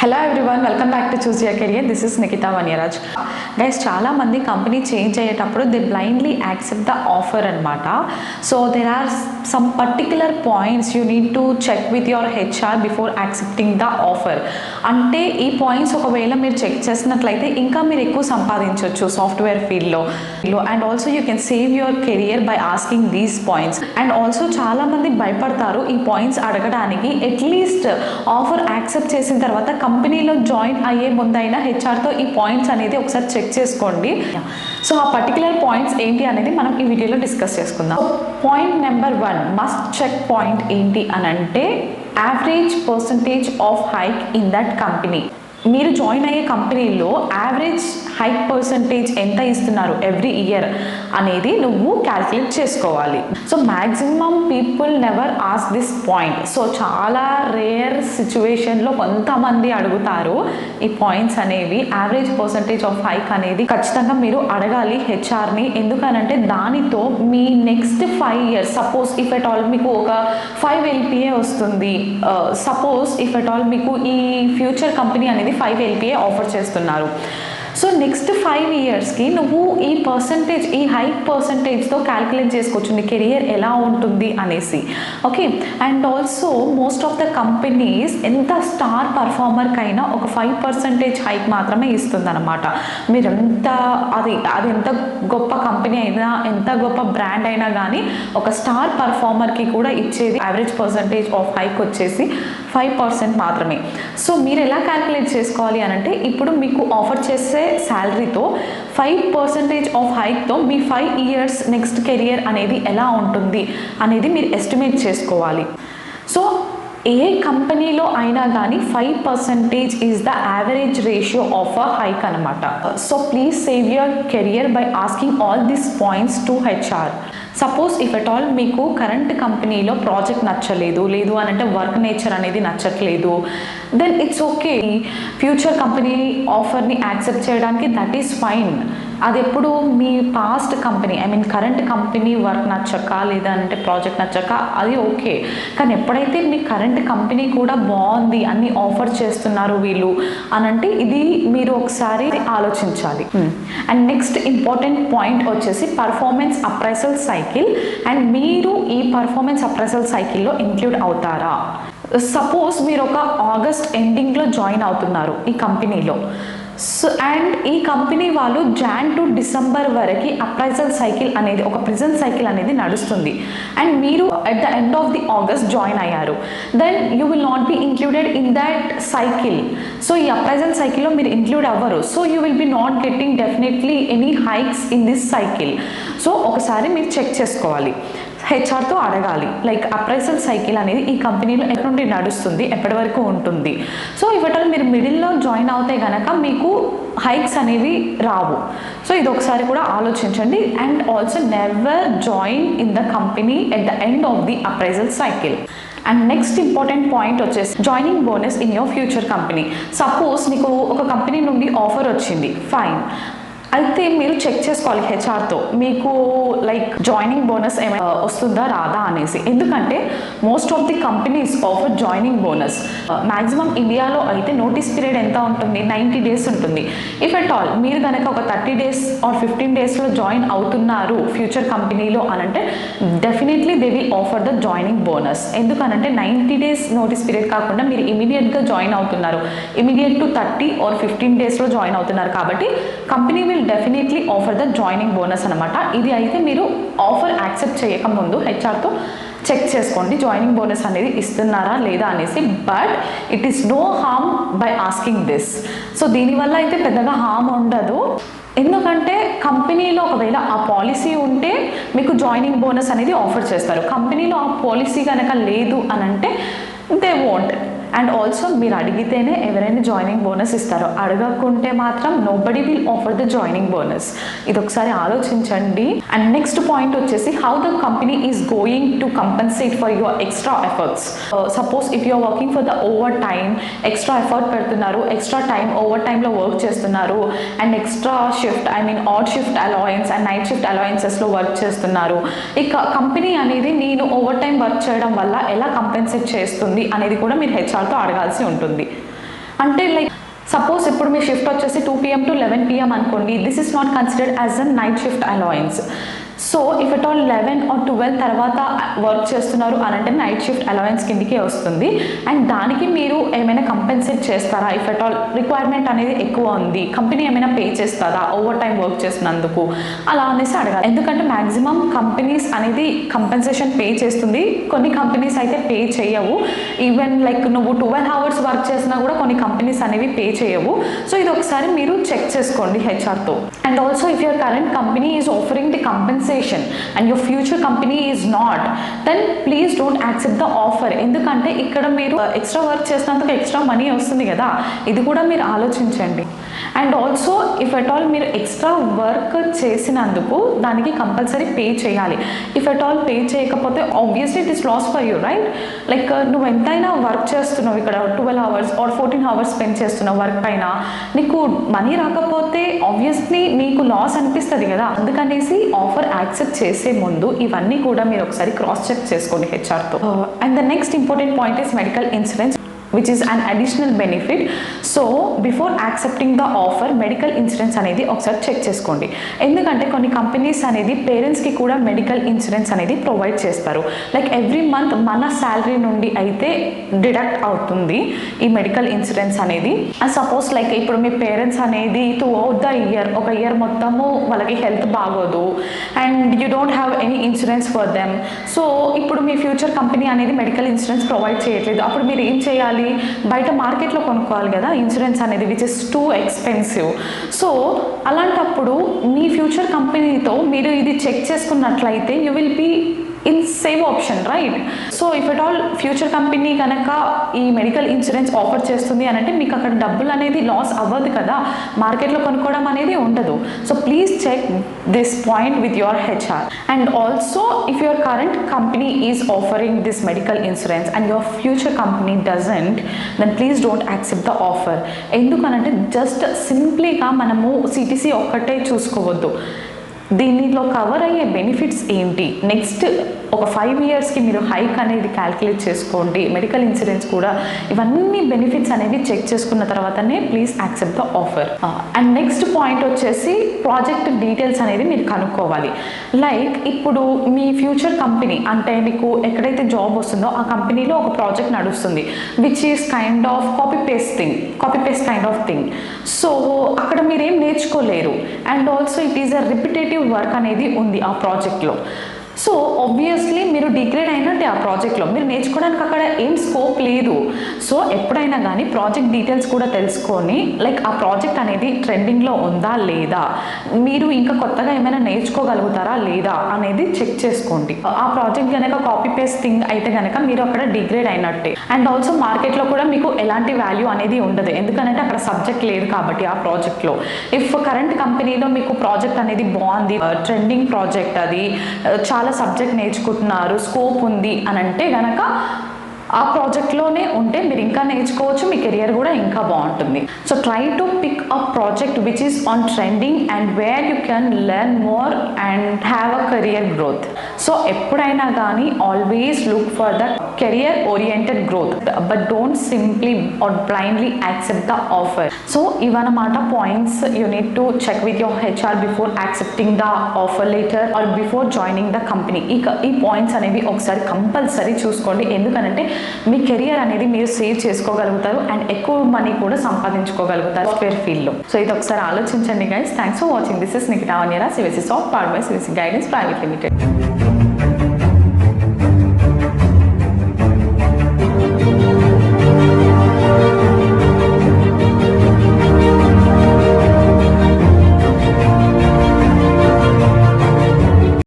Hello everyone, welcome back to Choose Your Career. This is Nikita Vanyaraj. Guys, చాలా మంది company change అయ్యేటప్పుడు they blindly accept the offer అన్నమాట. So there are some particular points you need to check with your HR before accepting the offer. అంటే ఈ points ఒకవేళ మీరు check చేసినట్లయితే ఇంకా మీరు ఎక్కువ సంపాదించవచ్చు సాఫ్ట్వేర్ ఫీల్డ్లో and also you can save your career by asking these points. And also చాలామంది భయపడతారు ఈ పాయింట్స్ అడగడానికి. అట్లీస్ట్ ఆఫర్ యాక్సెప్ట్ చేసిన తర్వాత కంపెనీలో జాయిన్ అయ్యే ముందైనా హెచ్ఆర్తో ఈ పాయింట్స్ అనేది ఒకసారి చెక్ చేసుకోండి. సో ఆ పర్టికులర్ పాయింట్స్ ఏంటి అనేది మనం ఈ వీడియోలో డిస్కస్ చేసుకుందాం. Point number 1 must check point ఏంటి అని అంటే average percentage of hike in that company. మీరు జాయిన్ అయ్యే కంపెనీలో యావరేజ్ హైక్ పర్సంటేజ్ ఎంత ఇస్తున్నారు ఎవ్రీ ఇయర్ అనేది నువ్వు క్యాల్కులేట్ చేసుకోవాలి. So maximum people never ask this point. So చాలా రేర్ సిచ్యువేషన్లో కొంతమంది అడుగుతారు ఈ పాయింట్స్ అనేవి. యావరేజ్ పర్సంటేజ్ ఆఫ్ హైక్ అనేది ఖచ్చితంగా మీరు అడగాలి హెచ్ఆర్ని. ఎందుకనంటే దానితో మీ next 5 years suppose if at all మీకు ఒక 5 LPA వస్తుంది, సపోజ్ ఇఫ్ ఎట్ ఆల్ మీకు ఈ ఫ్యూచర్ కంపెనీ అనేది 5 LPA ఆఫర్ చేస్తున్నారు. సో నెక్స్ట్ 5 yearsకి నువ్వు ఈ పర్సంటేజ్ ఈ హైక్ పర్సంటేజ్తో క్యాల్కులేట్ చేసుకోవచ్చు నీ కెరియర్ ఎలా ఉంటుంది అనేసి. Okay, and also most of the companies ఎంత స్టార్ పర్ఫార్మర్కైనా ఒక 5% హైక్ మాత్రమే ఇస్తుంది అనమాట. మీరు అది ఎంత గొప్ప కంపెనీ అయినా ఎంత గొప్ప బ్రాండ్ అయినా కానీ ఒక స్టార్ పర్ఫార్మర్కి కూడా ఇచ్చేది యావరేజ్ పర్సంటేజ్ ఆఫ్ హైక్ వచ్చేసి 5% మాత్రమే. సో మీరు ఎలా క్యాల్కులేట్ చేసుకోవాలి అని అంటే ఇప్పుడు మీకు ఆఫర్ చేసే శాలరీతో 5% ఆఫ్ హైక్తో మీ 5 years నెక్స్ట్ కెరియర్ అనేది ఎలా ఉంటుంది అనేది మీరు ఎస్టిమేట్ చేసుకోవాలి. సో ఏ కంపెనీలో అయినా కానీ 5% is the average ratio of a hike అనమాట. So please save your career by asking all these points to HR. Suppose if at all మీకు కరెంట్ కంపెనీలో ప్రాజెక్ట్ నచ్చలేదు, లేదు అని అంటే వర్క్ నేచర్ అనేది నచ్చట్లేదు, then it's okay. Future company ఆఫర్ని యాక్సెప్ట్ చేయడానికి దట్ ఈస్ ఫైన్. అది ఎప్పుడు మీ past company current company work నచ్చక లేదంటే ప్రాజెక్ట్ నచ్చక అది ఓకే. కానీ ఎప్పుడైతే మీ కరెంట్ కంపెనీ కూడా బాగుంది అన్ని ఆఫర్ చేస్తున్నారు వీళ్ళు అని అంటే ఇది మీరు ఒకసారి ఆలోచించాలి. అండ్ నెక్స్ట్ ఇంపార్టెంట్ పాయింట్ వచ్చేసి పర్ఫార్మెన్స్ అప్రైజల్ సైకిల్. అండ్ మీరు ఈ పర్ఫార్మెన్స్ అప్రైజల్ సైకిల్లో ఇంక్లూడ్ అవుతారా? సపోజ్ మీరు ఒక ఆగస్ట్ ఎండింగ్లో జాయిన్ అవుతున్నారు ఈ కంపెనీలో. సో అండ్ ఈ కంపెనీ వాళ్ళు Jan to December వరకు అప్రైజల్ సైకిల్ అనేది ఒక ప్రెజెంట్ సైకిల్ అనేది నడుస్తుంది. అండ్ మీరు at the end of the August join అయ్యారు, then you will not be included in that cycle. So ఈ అప్రైజల్ సైకిల్లో మీరు ఇంక్లూడ్ అవ్వరు. So you will be not getting definitely any hikes in this cycle. So ఒకసారి మీరు check చేసుకోవాలి, హెచ్ఆర్తో అడగాలి like appraisal cycle అనేది ఈ కంపెనీలో ఎక్కడి నుండి నడుస్తుంది, ఎప్పటి వరకు ఉంటుంది. సో ఇవటల్ మీరు మిడిల్లో జాయిన్ అవుతే కనుక మీకు హైక్స్ అనేవి రావు. సో ఇది ఒకసారి కూడా ఆలోచించండి. And also never join in the company at the end of the appraisal cycle. And next important point వచ్చేసి joining bonus in your future company. Suppose నీకు ఒక కంపెనీ నుండి ఆఫర్ వచ్చింది, ఫైన్. అయితే మీరు చెక్ చేసుకోవాలి హెచ్ఆర్తో మీకు లైక్ జాయినింగ్ బోనస్ ఏమైనా వస్తుందా రాదా అనేసి. ఎందుకంటే most of the companies offer joining bonus. Maximum ఇండియాలో అయితే నోటీస్ పీరియడ్ ఎంత ఉంటుంది, 90 days ఉంటుంది. ఇఫ్ ఎట్ ఆల్ మీరు కనుక ఒక 30 days ఆర్ 15 daysలో జాయిన్ అవుతున్నారు ఫ్యూచర్ కంపెనీలో అనంటే definitely they will offer the joining bonus. ఎందుకనంటే 90 days నోటీస్ పీరియడ్ కాకుండా మీరు ఇమీడియట్గా జాయిన్ అవుతున్నారు, ఇమీడియట్ టు 30 or 15 daysలో జాయిన్ అవుతున్నారు కాబట్టి company will definitely offer the joining bonus అనమాట. ఇది అయితే మీరు ఆఫర్ యాక్సెప్ట్ చేయకముందు హెచ్ఆర్తో చెక్ చేసుకోండి జాయినింగ్ బోనస్ అనేది ఇస్తున్నారా లేదా అనేసి. But it is no harm by asking this. So దీనివల్ల అయితే పెద్దగా హార్మ్ ఉండదు. ఎందుకంటే కంపెనీలో ఒకవేళ ఆ పాలసీ ఉంటే మీకు జాయినింగ్ బోనస్ అనేది ఆఫర్ చేస్తారు. కంపెనీలో ఆ పాలసీ కనుక లేదు అని అంటే దే వోంట్. అండ్ ఆల్సో మీరు అడిగితేనే ఎవరైనా జాయినింగ్ బోనస్ ఇస్తారు, అడగకుంటే మాత్రం nobody will offer the joining bonus. ఇది ఒకసారి ఆలోచించండి. అండ్ నెక్స్ట్ పాయింట్ వచ్చేసి how the company is going to compensate for your extra efforts. Suppose if you're working for the overtime, extra effort పెడుతున్నారు, extra time over టైంలో work చేస్తున్నారు, and extra shift add shift allowance and night shift అలవెన్సెస్లో work చేస్తున్నారు. ఇక company అనేది నేను over time work చేయడం వల్ల ఎలా కంపెన్సేట్ చేస్తుంది అనేది కూడా మీరు హెచ్ఆర్తో అడగాల్సి ఉంటుంది. అంటే లైక్ సపోజ్ ఇప్పుడు మీ షిఫ్ట్ వచ్చేసి 2 PM to 11 PM అనుకోండి, this is not considered as a night shift allowance. So if at all 11 or 12 తర్వాత వర్క్ చేస్తున్నారు అని అంటే నైట్ షిఫ్ట్ అలవెన్స్ కిందికే వస్తుంది. అండ్ దానికి మీరు ఏమైనా కంపెన్సేట్ చేస్తారా? ఇఫ్ ఎట్ ఆల్ రిక్వైర్మెంట్ అనేది ఎక్కువ ఉంది, కంపెనీ ఏమైనా పే చేస్తారా ఓవర్ టైం వర్క్ చేసినందుకు, అలా అనేసి అడగాలి. ఎందుకంటే మ్యాక్సిమం కంపెనీస్ అనేది కంపెన్సేషన్ పే చేస్తుంది, కొన్ని కంపెనీస్ అయితే పే చేయవు. ఈవెన్ లైక్ నువ్వు 12 hours వర్క్ చేసినా కూడా కొన్ని కంపెనీస్ అనేవి పే చేయవు. సో ఇది ఒకసారి మీరు చెక్ చేసుకోండి హెచ్ఆర్తో. And also if your current company is offering the compensation and your future company is not, then please don't accept the offer. ఎందుకంటే ఇక్కడ మీరు ఎక్స్ట్రా వర్క్ చేసినందుకు ఎక్స్ట్రా మనీ వస్తుంది కదా, ఇది కూడా మీరు ఆలోచించండి. And also if at all మీరు ఎక్స్ట్రా వర్క్ చేసినందుకు దానికి కంపల్సరీ పే చేయాలి. ఇఫ్ ఎట్ ఆల్ పే చేయకపోతే obviously it is loss for you, right? Like నువ్వు ఎంతైనా వర్క్ చేస్తున్నావు, ఇక్కడ 12 hours or 14 hours స్పెండ్ చేస్తున్నావు వర్క్ పైన, నీకు మనీ రాకపోతే ఆబ్వియస్లీ నీకు లాస్ అనిపిస్తుంది కదా. అందుకనేసి ఆఫర్ యాక్సెప్ట్ చేసే ముందు ఇవన్నీ కూడా మీరు ఒకసారి క్రాస్ చెక్ చేసుకోండి హెచ్ఆర్తో. And the next important point is medical insurance, which is an additional benefit. So before accepting the offer medical insurance అనేది ఒకసారి చెక్ చేసుకోండి. ఎందుకంటే కొన్ని కంపెనీస్ అనేది పేరెంట్స్కి కూడా మెడికల్ ఇన్సూరెన్స్ అనేది ప్రొవైడ్ చేస్తారు. లైక్ ఎవ్రీ మంత్ మన శాలరీ నుండి అయితే డిడక్ట్ అవుతుంది ఈ మెడికల్ ఇన్సూరెన్స్ అనేది. అండ్ సపోజ్ లైక్ ఇప్పుడు మీ పేరెంట్స్ అనేది త్రూ అవుట్ ద ఇయర్, ఒక ఇయర్ మొత్తము వాళ్ళకి హెల్త్ బాగోదు and you don't have any insurance for them. So ఇప్పుడు మీ ఫ్యూచర్ కంపెనీ అనేది మెడికల్ ఇన్సూరెన్స్ ప్రొవైడ్ చేయట్లేదు, అప్పుడు మీరు ఏం చేయాలి? బయట మార్కెట్లో కొనుక్కోవాలి కదా ఇన్సూరెన్స్ అనేది, which is too expensive. So అలాంటప్పుడు మీ ఫ్యూచర్ కంపెనీతో మీరు ఇది చెక్ చేసుకున్నట్లయితే you will be in same option, right? So if at all future company కనుక ఈ మెడికల్ ఇన్సూరెన్స్ ఆఫర్ చేస్తుంది అని అంటే మీకు అక్కడ డబ్బులు అనేది లాస్ అవ్వదు కదా, మార్కెట్లో కొనుక్కోవడం అనేది ఉండదు. So please check this point with your HR. And also if your current company is offering this medical insurance and your future company doesn't, then please don't accept the offer. ఎందుకనంటే just సింప్లీగా మనము CTC ఒక్కటే చూసుకోవద్దు, దీనిలో cover అయ్యే benefits ఏంటి, next ఒక 5 yearsకి మీరు hike అనేది క్యాల్కులేట్ చేసుకోండి. మెడికల్ ఇన్సూరెన్స్ కూడా ఇవన్నీ బెనిఫిట్స్ అనేవి చెక్ చేసుకున్న తర్వాతనే please accept the offer. And next point వచ్చేసి ప్రాజెక్ట్ డీటెయిల్స్ అనేది మీరు కనుక్కోవాలి. లైక్ ఇప్పుడు మీ ఫ్యూచర్ కంపెనీ అంటే మీకు ఎక్కడైతే జాబ్ వస్తుందో ఆ కంపెనీలో ఒక ప్రాజెక్ట్ నడుస్తుంది, which is kind of copy paste kind of thing. So అక్కడ మీరేం నేర్చుకోలేరు. And also it is a repetitive work అనేది ఉంది ఆ ప్రాజెక్ట్లో. సో ఆబ్వియస్లీ మీరు డిగ్రేడ్ అయినట్టే ఆ ప్రాజెక్ట్లో, మీరు నేర్చుకోవడానికి అక్కడ ఏం స్కోప్ లేదు. సో ఎప్పుడైనా కానీ ప్రాజెక్ట్ డీటెయిల్స్ కూడా తెలుసుకొని లైక్ ఆ ప్రాజెక్ట్ అనేది ట్రెండింగ్లో ఉందా లేదా, మీరు ఇంకా కొత్తగా ఏమైనా నేర్చుకోగలుగుతారా లేదా అనేది చెక్ చేసుకోండి. ఆ ప్రాజెక్ట్ కనుక కాపీ పేస్ట్ థింగ్ అయితే కనుక మీరు అక్కడ డిగ్రేడ్ అయినట్టే. అండ్ ఆల్సో మార్కెట్లో కూడా మీకు ఎలాంటి వాల్యూ అనేది ఉండదు, ఎందుకంటే అక్కడ సబ్జెక్ట్ లేదు కాబట్టి ఆ ప్రాజెక్ట్లో. ఇఫ్ కరెంట్ కంపెనీలో మీకు ప్రాజెక్ట్ అనేది బాగుంది, ట్రెండింగ్ ప్రాజెక్ట్, అది చాలా సబ్జెక్ట్ నేర్చుకుంటున్నారు, స్కోప్ ఉంది అని అంటే కనుక ఆ ప్రాజెక్ట్లోనే ఉంటే మీరు ఇంకా నేర్చుకోవచ్చు, మీ కెరియర్ కూడా ఇంకా బాగుంటుంది. So try to pick a project which is on trending and where you can learn more and have a career growth. So ఎప్పుడైనా కానీ always look for the career oriented growth, but don't simply or blindly accept the offer. So ఇవన్నమాట points you need to check with your HR before accepting the offer letter or before joining the company. ఈ points అనేవి ఒకసారి compulsory చూసుకోండి, ఎందుకంటే మీ career అనేది మీరు save చేసుకోగలుగుతారు and ఎక్కువ మనీ కూడా సంపాదించుకోగలుగుతారు సాఫ్ట్వేర్ ఫీల్డ్లో. సో ఇది ఒకసారి ఆలోచించండి guys. Thanks for watching. This is Nikita Vaniyara, CVC Soft, powered by CVC Guidance Private Limited.